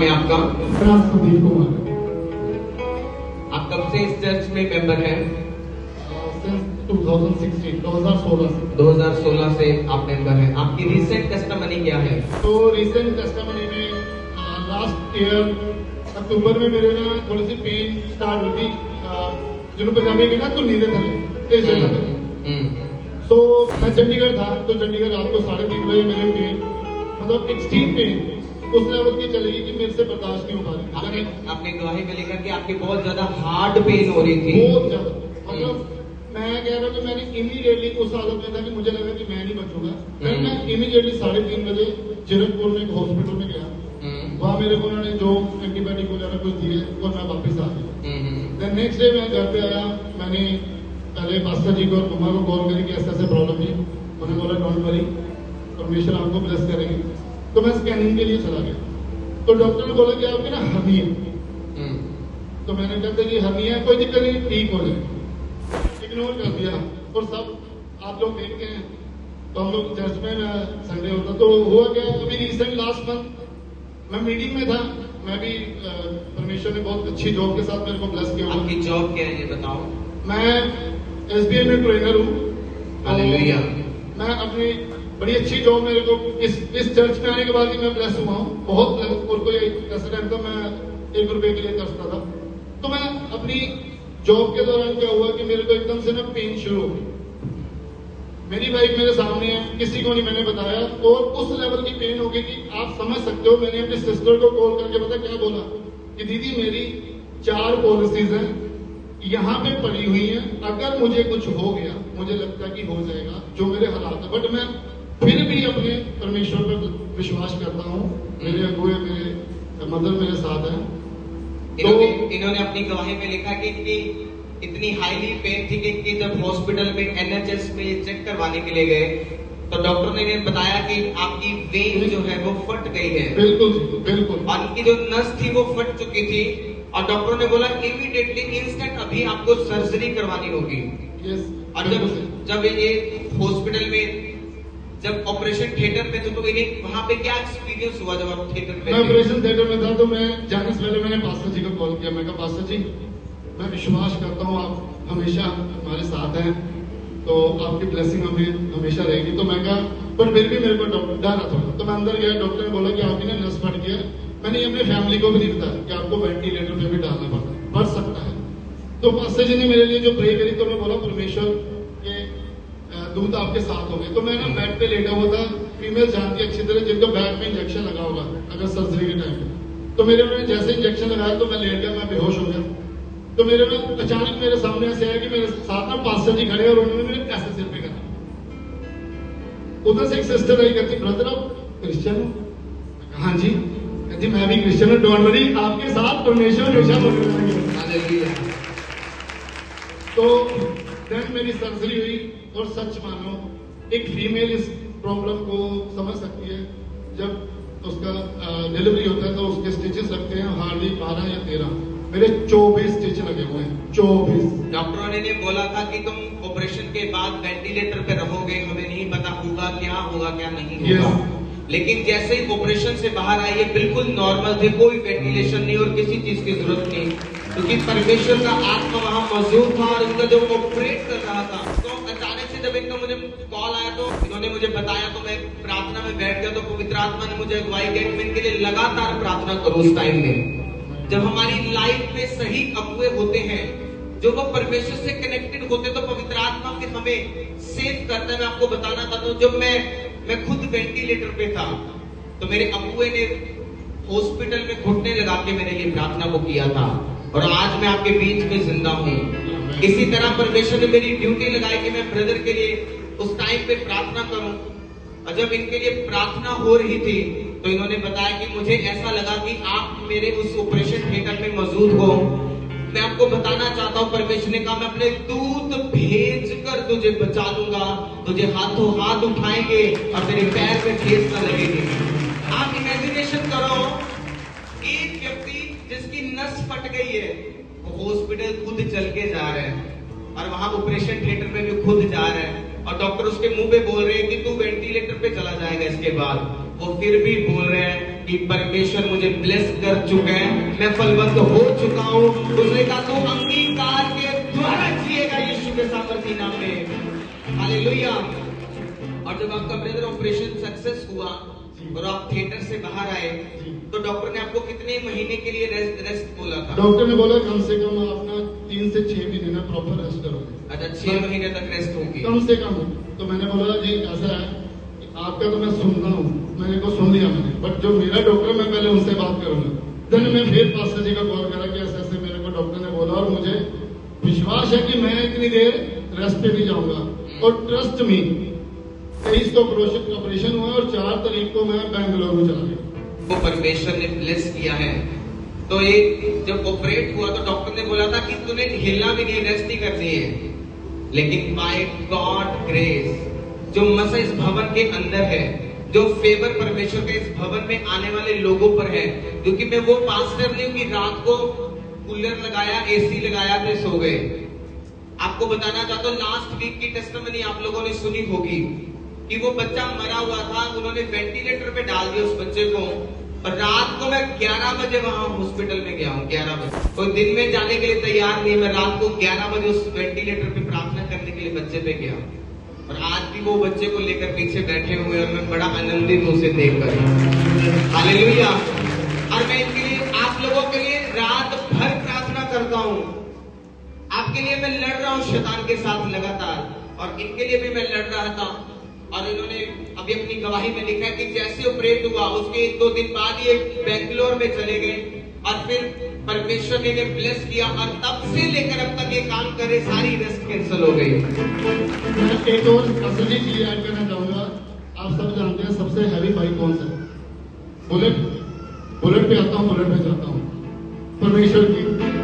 नाम है आपका? सुधीर कुमार। आप कब से इस चर्च में मेंबर हैं? 2016 से आप मेंबर हैं। आपकी रिसेंट टेस्टिमनी क्या है? तो रिसेंट टेस्टिमनी में लास्ट ईयर अक्टूबर में मेरे ना थोड़ी सी पेन स्टार्ट हुई थी, जिन्होंने पंजाबी में ना तो नींद थले। तो मैं चंडीगढ़ था, तो चंडीगढ़ रात को 3:30 बजे मेरे पेन मतलब एक्सट्रीम पेन उस लेवल की चलेगी कि मेरे से बर्दाश्त नहीं हो पा रही। आपने गवाही में लिखा कि आपकी बहुत ज्यादा हार्ड पेन हो रही थी। बहुत ज्यादा, मतलब मैं कह रहा हूँ कि मैंने इमीडिएटली उस हालत में था कि मुझे लगा कि मैं नहीं बचूंगा। फिर मैं इमीडिएटली 3:30 बजे जीरकपुर में एक हॉस्पिटल में गया। वहाँ मेरे को उन्होंने जो एंटीबायोटिक वगैरह कुछ दिए और मैं वापस आ गया। देन नेक्स्ट डे मैं घर पे आया, मैंने पहले पास्टर जी को और मम्मा को कॉल करी कि ऐसा प्रॉब्लम है। उन्होंने बोला डोंट वरी, परमेश्वर आपको ब्लेस करेंगे। तो मैं स्कैनिंग के लिए चला गया, तो डॉक्टर ने बोला कि आपके ना हर्निया। तो मैंने कहते कि हर्निया कोई दिक्कत नहीं, ठीक हो जाए। इग्नोर कर दिया और सब आप लोग देखते हैं। तो हम लोग चर्च में संडे होता तो हुआ क्या, अभी रिसेंट लास्ट मंथ मैं मीटिंग में था। मैं भी परमेश्वर ने बहुत अच्छी जॉब के साथ मेरे को ब्लेस किया। आपकी जॉब क्या है ये बताओ? मैं SBI में ट्रेनर हूँ। हालेलुया। मैं अपनी बड़ी अच्छी जॉब मेरे को इस चर्च में आने के बाद ही मैं ब्लेस हुआ हूँ, बहुत ब्लेस। और कोई ऐसा टाइम था मैं 1 रुपए के लिए करता था। तो मैं अपनी जॉब के दौरान क्या हुआ कि मेरे को एकदम से ना पेन शुरू हो गई। मेरी वाइफ मेरे सामने है, किसी को नहीं मैंने बताया, और उस लेवल की पेन हो गई कि आप समझ सकते हो। मैंने अपनी सिस्टर को कॉल करके पता क्या बोला कि दीदी मेरी 4 पॉलिसीज हैं यहाँ पे पड़ी हुई हैं, अगर मुझे कुछ हो गया, मुझे लगता है कि हो जाएगा जो मेरे हालात है, बट मैं फिर भी अपने परमेश्वर पर विश्वास करता हूँ। मेरे अगुए मेरे मदर मेरे साथ हैं। इन्होंने अपनी गवाही में लिखा कि इतनी हाईली पेन थी कि जब हॉस्पिटल में NHS में चेक करवाने के लिए गए तो डॉक्टर ने बताया कि आपकी वेन जो है वो फट गई है। बिल्कुल बिल्कुल। और उनकी जो नस थी वो फट चुकी थी और डॉक्टर ने बोला इमीडिएटली इंस्टेंट अभी आपको सर्जरी करवानी होगी। और जब ये हॉस्पिटल में जब ऑपरेशन थिएटर में थे तो इन्हें वहाँ पे क्या एक्सपीरियंस हुआ जब आप थिएटर में? मैं ऑपरेशन थिएटर में था तो मैं जाने से पहले मैंने पास्टर जी को कॉल किया। मैं कहा पास्टर जी मैं विश्वास करता हूँ आप हमेशा हमारे साथ हैं, तो आपकी ब्लेसिंग हमें हमेशा रहेगी। तो मैं कहा पर फिर भी मेरे को डर रहा था। तो मैं अंदर गया, डॉक्टर ने बोला कि आपकी ना नस फट गया। मैंने अपने फैमिली को भी नहीं बताया कि आपको वेंटिलेटर पे भी डालना पड़ सकता है। तो पास्टर जी ने मेरे लिए जो प्रे करी तो मैं बोला परमेश्वर के दूत आपके साथ होंगे। तो मैं ना बेड पे लेटा हुआ था। फीमेल जानती है अच्छी तरह जिनको बैक में इंजेक्शन लगा होगा अगर सर्जरी के टाइम पे। तो मेरे उन्होंने जैसे इंजेक्शन लगाया तो मैं लेट गया, मैं बेहोश हो गया। तो मेरे में अचानक मेरे सामने ऐसे आया कि मेरे साथ ना पास्टर जी खड़े और उन्होंने मेरे ऐसे सिर पे करा। उधर से एक सिस्टर आई, कहती ब्रदर आप क्रिश्चियन हो? हाँ जी। कहती मैं भी क्रिश्चियन हूँ, डोंट वरी आपके साथ परमेश्वर हमेशा बने रहेंगे। तो देन मेरी सर्जरी हुई और सच मानो एक फीमेल इस प्रॉब्लम को समझ सकती है। जब उसका डिलीवरी होता है तो उसके स्टिचेस लगते हैं हार्डली 12 या 13। मेरे 24 स्टिच लगे हुए हैं, 24। डॉक्टरों ने बोला था कि तुम ऑपरेशन के बाद वेंटिलेटर पे रहोगे, हमें नहीं पता होगा क्या नहीं होगा। लेकिन जैसे ही ऑपरेशन से बाहर आई ये बिल्कुल नॉर्मल थे, कोई वेंटिलेशन नहीं और किसी चीज की जरूरत नहीं, क्योंकि परमेश्वर का आत्मा वहां मौजूद था और उनका जो ऑपरेट कर रहा था। तो अचानक से जब इनका मुझे कॉल आया तो इन्होंने मुझे बताया तो मैं प्रार्थना में बैठ गया। तो पवित्र आत्मा ने मुझे अगुवाई दी कि मैं इनके लिए लगातार प्रार्थना करूं। उस टाइम में जब हमारी लाइफ में सही अगुए होते हैं, जो वो परमेश्वर से कनेक्टेड होते, तो पवित्र आत्मा फिर हमें सेव करता है। मैं आपको बताना चाहता हूँ, जब मैं खुद वेंटिलेटर पे था तो मेरे अगुए ने हॉस्पिटल में घुटने लगा के मेरे लिए प्रार्थना को किया था और आज मैं आपके बीच में जिंदा हूँ। इसी तरह परमेश्वर ने मेरी ड्यूटी लगाई कि मैं ब्रदर के लिए उस टाइम पे प्रार्थना करूं। और जब इनके लिए प्रार्थना हो रही थी तो इन्होंने बताया कि मुझे ऐसा लगा कि आप मेरे उस ऑपरेशन थिएटर में मौजूद हो। मैं आपको बताना चाहता हूँ, परमेश्वर ने कहा मैं अपने दूत भेज कर तुझे बचा लूंगा, तुझे हाथों हाथ उठाएंगे और तेरे पैर में ठेस न लगेगी। आप इमेजिनेशन करो, एक व्यक्ति जिसकी नस फट गई है वो हॉस्पिटल खुद चल के जा रहे हैं और वहां ऑपरेशन थिएटर में भी खुद जा रहे हैं और डॉक्टर उसके मुंह पे बोल रहे हैं कि तू वेंटिलेटर पे चला जाएगा इसके बाद। वो फिर भी बोल रहे हैं कि कि परमेश्वर मुझे ब्लेस कर चुका है, मैं फलवंत हो चुका हूं। उसने कहा तू अंगीकार के द्वारा जिएगा यीशु के सामर्थी नाम में। हालेलुया। और जब आपका ब्रदर ऑपरेशन सक्सेस हुआ और आप थिएटर से बाहर आए तो डॉक्टर ने आपको कितने महीने के लिए रेस्ट बोला था? डॉक्टर ने बोला कम से कम अपना 3 से 6 महीने में प्रॉपर रेस्ट करोगे। अच्छा, 6 महीने तक रेस्ट होगी कम से कम। तो मैंने बोला जी ऐसा है, आपका तो मैं सुनता हूँ, मैंने को सुन लिया मैंने, बट जो मेरा डॉक्टर मैं पहले उनसे बात करूंगा। देन मैं फिर पास्टर जी का कॉल करा कि ऐसे ऐसे मेरे को डॉक्टर ने बोला और मुझे विश्वास है कि मैं इतनी देर रेस्ट पे भी जाऊंगा। और ट्रस्ट मी 23 को ऑपरेशन हुआ और 4 तारीख को मैं बेंगलुरु चला गया। वो परमेश्वर ने ब्लेस किया है। तो ये जब ऑपरेट हुआ तो डॉक्टर ने बोला था कि तूने हिलना भी नहीं, रेस्ट ही करनी है। लेकिन बाय गॉड ग्रेस जो मसा इस भवन के अंदर है, जो फेवर परमेश्वर के इस भवन में आने वाले लोगों पर है, क्योंकि मैं वो पास्टर नहीं हूं कि रात को कूलर लगाया, एसी लगाया थे सो गए। आपको बताना चाहता हूं, लास्ट वीक की टेस्टिमनी आप लोगों ने सुनी होगी कि वो बच्चा मरा हुआ था, उन्होंने वेंटिलेटर पे डाल दिया उस बच्चे को। और रात को मैं 11 बजे वहां हॉस्पिटल में गया हूँ। 11 बजे कोई दिन में जाने के लिए तैयार नहीं, मैं रात को 11 बजे उस वेंटिलेटर पे प्रार्थना करने के लिए बच्चे पे गया। और आज भी वो बच्चे को लेकर पीछे बैठे हुए और मैं बड़ा आनंदित हूं उसे देखकर। हालेलुया। और मैं इनके लिए, आप लोगों के लिए रात भर प्रार्थना करता हूं। आपके लिए मैं लड़ रहा हूं शैतान के साथ लगातार, और इनके लिए भी मैं लड़ रहा था। और इन्होंने अभी अपनी गवाही में लिखा है कि जैसे ऑपरेट हुआ उसके 1-2 दिन बाद ये बेंगलोर में चले गए और फिर परमेश्वर ने इन्हें ब्लेस किया और तब से लेकर अब तक ये काम करे, सारी रेस्ट कैंसिल हो गई। मैं एक और असली चीज ऐड करना चाहूंगा। आप सब जानते हैं सबसे हैवी बाइक कौन सा है? बुलेट। बुलेट पे आता हूँ, बुलेट पे जाता हूँ परमेश्वर की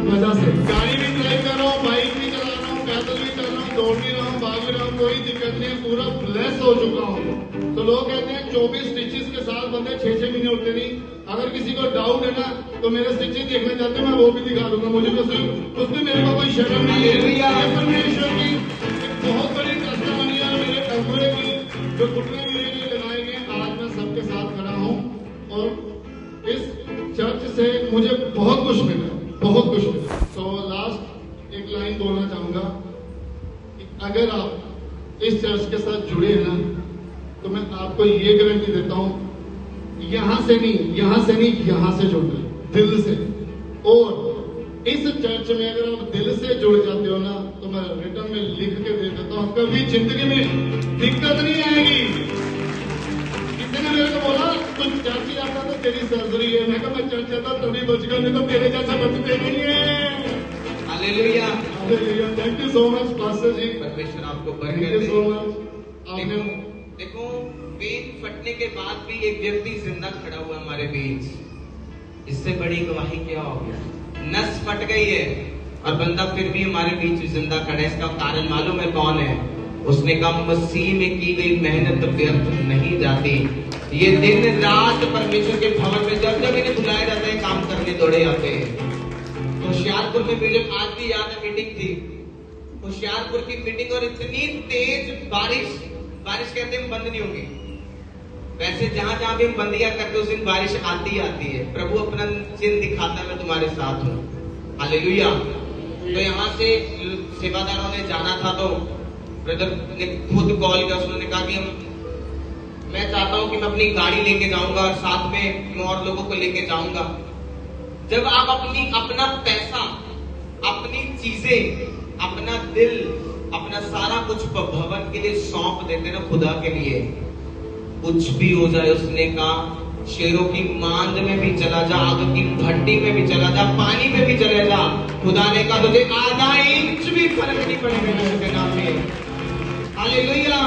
वजह से। गाड़ी भी ड्राइव कर रहा हूँ, बाइक भी चला रहा हूँ, पैदल भी चल रहा हूँ, दौड़ भी रहा हूँ, भाग भी रहा हूँ, कोई दिक्कत नहीं, पूरा ब्लेस हो चुका हूँ। तो लोग कहते हैं 24 स्टिचेस के साथ बंदे 6-6 महीने उठते नहीं। अगर किसी को डाउट है ना तो मेरे स्टिचेस देखना चाहते हैं, मैं वो भी दिखा दूंगा। मुझे उसमें मेरे को कोई शर्म नहीं है। परमेश्वर की एक बहुत बड़ी टेस्टिमनी है मेरे कमरे की, जो घुटने मेरे लिए लगाए गए। आज मैं सबके साथ खड़ा हूँ और इस चर्च से मुझे बहुत कुछ मिला, बहुत कुछ मिला। तो लास्ट एक लाइन बोलना चाहूंगा कि अगर आप इस चर्च के साथ जुड़े हैं ना तो मैं आपको ये गारंटी देता हूं, यहां से नहीं, यहां से जुड़ रहे, दिल से। और इस चर्च में अगर आप दिल से जुड़ जाते हो ना तो मैं रिटर्न में लिख के दे देता हूं, कभी जिंदगी में दिक्कत नहीं आएगी। किसी ने मेरे को बोला तू चर्च जाता तो तेरी सर्जरी है, मैं कहा मैं चर्च जाता तभी बच गया, नहीं तो तेरे जैसा बचते नहीं है। Hallelujah. Hallelujah. Thank you so much pastor ji, परमेश्वर आपको थैंक बरकत यू दे। So much. आपने देखो वेन फटने के बाद भी एक व्यक्ति जिंदा खड़ा हुआ हमारे बीच। इससे बड़ी गवाही क्या हो गया? नस फट गई है और बंदा फिर भी हमारे बीच जिंदा खड़ा है। इसका कारण मालूम है कौन है? उसने कहा मसीह में की गई मेहनत व्यर्थ नहीं जाती। ये दिन रात परमेश्वर के भवन में जब जब इन्हें बुलाया जाता है काम करने दौड़े आते हैं। होशियारपुर में मुझे आज भी याद है मीटिंग थी, होशियारपुर की मीटिंग, और इतनी तेज बारिश कहते हैं बंद नहीं होगी। वैसे जहां जहां भी हम बंदियां करते उस दिन बारिश आती ही आती है। प्रभु अपना चिन्ह दिखाता मैं तुम्हारे साथ हूँ। हालेलुया। तो यहाँ से सेवादारों ने जाना था तो ब्रदर ने खुद कॉल किया, उन्होंने कहा कि मैं चाहता हूँ कि मैं अपनी गाड़ी लेके जाऊंगा और साथ में मैं और लोगों को लेके जाऊंगा। जब आप अपना पैसा, अपनी चीजें, अपना दिल, अपना सारा कुछ भवन के लिए सौंप देते ना, खुदा के लिए, कुछ भी हो जाए, उसने कहा शेरों की मांद में भी चला जा, आग की भट्टी में भी चला जा, पानी में भी चले जा, खुदा ने कहा तुझे आधा इंच भी फर्क नहीं पड़ेगा उसके नाम में। हालेलुया।